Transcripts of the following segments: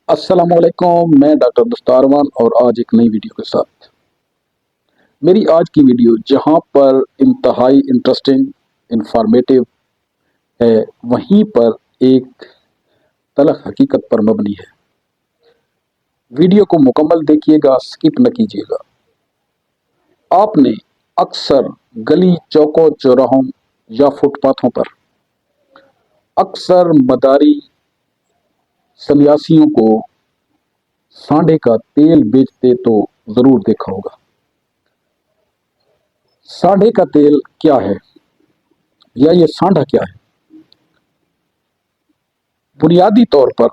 अस्सलामुअलैकुम, मैं डॉक्टर दस्तारवान और आज एक नई वीडियो के साथ। मेरी आज की वीडियो जहां पर इंतहाई इंटरेस्टिंग इंफॉर्मेटिव है, वहीं पर एक तलख हकीकत पर मबनी है। वीडियो को मुकम्मल देखिएगा, स्किप न कीजिएगा। आपने अक्सर गली चौकों चौराहों या फुटपाथों पर अक्सर मदारी सन्यासियों को सांडे का तेल बेचते तो जरूर देखा होगा। सांडे का तेल क्या है या ये सांडा क्या है? बुनियादी तौर पर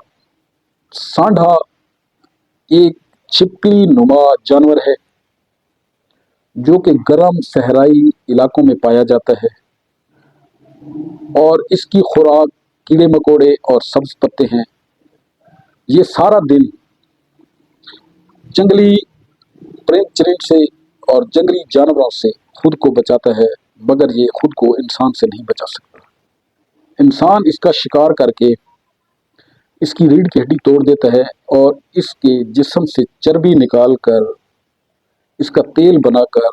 सांडा एक छिपकली नुमा जानवर है जो कि गर्म सहराई इलाकों में पाया जाता है और इसकी खुराक कीड़े मकोड़े और सब्ज पत्ते हैं। ये सारा दिन जंगली परिंद चिरिंद से और जंगली जानवरों से खुद को बचाता है, मगर ये खुद को इंसान से नहीं बचा सकता। इंसान इसका शिकार करके इसकी रीढ़ की हड्डी तोड़ देता है और इसके जिस्म से चर्बी निकाल कर इसका तेल बनाकर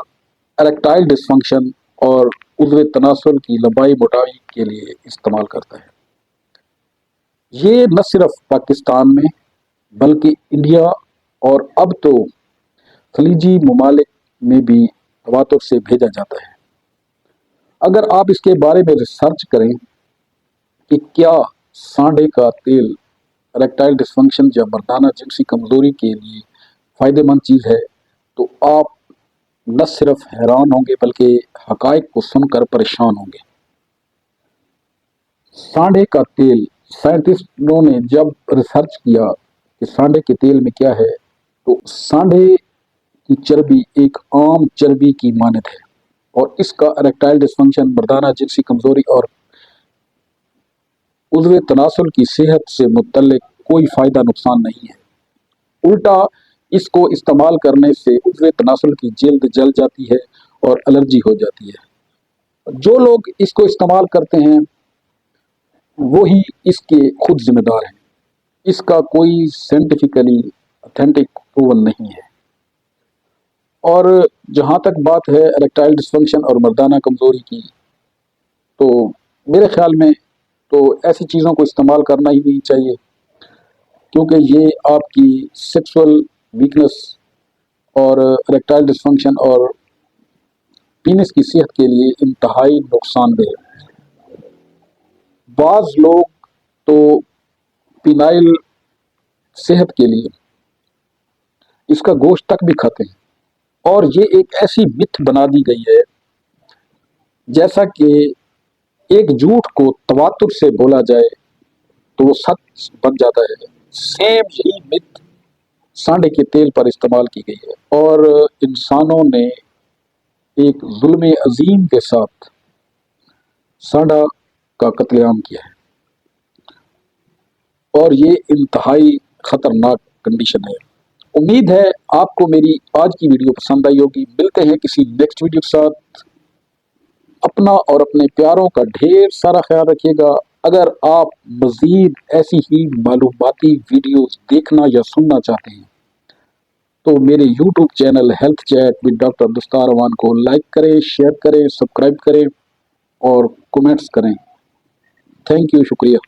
इरेक्टाइल डिसफंक्शन और उज़्व तनासुल की लंबाई मोटाई के लिए इस्तेमाल करता है। ये न सिर्फ पाकिस्तान में बल्कि इंडिया और अब तो खलीजी ममालिक में भी तवातुर से भेजा जाता है। अगर आप इसके बारे में रिसर्च करें कि क्या सांडे का तेल इरेक्टाइल डिसफंक्शन या मर्दाना जिनसी कमजोरी के लिए फ़ायदेमंद चीज़ है, तो आप न सिर्फ हैरान होंगे बल्कि हकायक को सुनकर परेशान होंगे। सांडे का तेल, साइंटिस्टों ने जब रिसर्च किया कि सांडे के तेल में क्या है, तो सांडे की चर्बी एक आम चर्बी की मानद है और इसका इरेक्टाइल डिसफंक्शन, मर्दाना जिनसी कमजोरी और उज़्व तनासुल की सेहत से मुतल्लिक कोई फ़ायदा नुकसान नहीं है। उल्टा इसको इस्तेमाल करने से उज़्व तनासुल की जल्द जल जाती है और एलर्जी हो जाती है। जो लोग इसको इस्तेमाल करते हैं वही इसके खुद जिम्मेदार हैं। इसका कोई साइंटिफिकली ऑथेंटिक प्रूवन नहीं है। और जहाँ तक बात है इरेक्टाइल डिसफंक्शन और मर्दाना कमज़ोरी की, तो मेरे ख्याल में तो ऐसी चीज़ों को इस्तेमाल करना ही नहीं चाहिए, क्योंकि ये आपकी सेक्सुअल वीकनेस और इरेक्टाइल डिसफंक्शन और पीनिस की सेहत के लिए इंतहाई नुकसानदेह है। बाज़ लोग तो पिनाइल सेहत के लिए इसका गोश्त तक भी खाते हैं और ये एक ऐसी मिथ बना दी गई है जैसा कि एक झूठ को तवातुर से बोला जाए तो वो सच बन जाता है। सेम यही मिथ सांडे के तेल पर इस्तेमाल की गई है और इंसानों ने एक जुल्म अजीम के साथ सांडा का कत्लेआम किया है और ये इंतहाई खतरनाक कंडीशन है। उम्मीद है आपको मेरी आज की वीडियो पसंद आई होगी। मिलते हैं किसी नेक्स्ट वीडियो के साथ। अपना और अपने प्यारों का ढेर सारा ख्याल रखिएगा। अगर आप मज़ीद ऐसी ही मालूमाती वीडियोस देखना या सुनना चाहते हैं तो मेरे YouTube channel health chat with doctor Dastarwan को लाइक करें, शेयर करें, सब्सक्राइब करें और कमेंट्स करें। थैंक यू, शुक्रिया।